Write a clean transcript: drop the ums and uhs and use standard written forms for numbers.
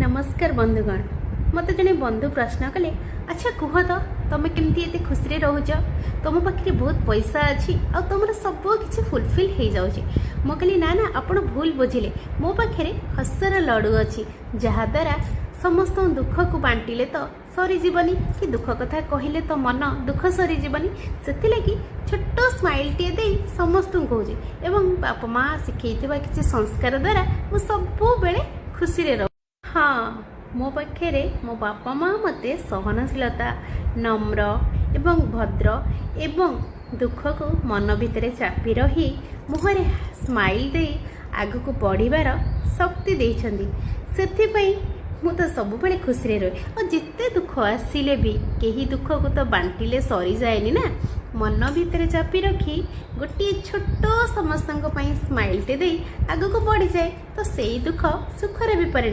नमस्कार बंधुगण। मत जड़े बंधु प्रश्न कले, अच्छा कह तो तुम केमती एते खुशी रोच, तुम पाखे बहुत पैसा अच्छी आ तुम सब किसी फुलफिल हो जाऊँगी। मु कहली ना ना आप भूल बुझिले, मो पाखे हसर लड़ू अच्छी जहाद्वारा समस्त दुख को बांटिले तो सरीजनी कि दुख कथा कहले तो मन दुख सरीजनी से छोट स्माइल टे दे समस्त कहूँ एवं बापा माँ शिखई किसी संस्कार द्वारा मु सब बेले खुशी रे। हाँ, मो पाखे मो बापा माँ मते सहनशीलता, नम्र एवं भद्र एवं दुख को मन भितर चापी रही मुहरे स्माइल दे आग को बढ़िबार शक्ति देइछंदी। सेथिपई मु तो सब बड़े खुशी रहे और जिते दुख आसिले भी कहीं दुख को तो बांटिले सरी जाएनी ना, मन भितर चापी रखी गोटे छोट समस्त स्माइल टे दे आग को बढ़ी जाए तो से दुख सुखरे भी परिणत।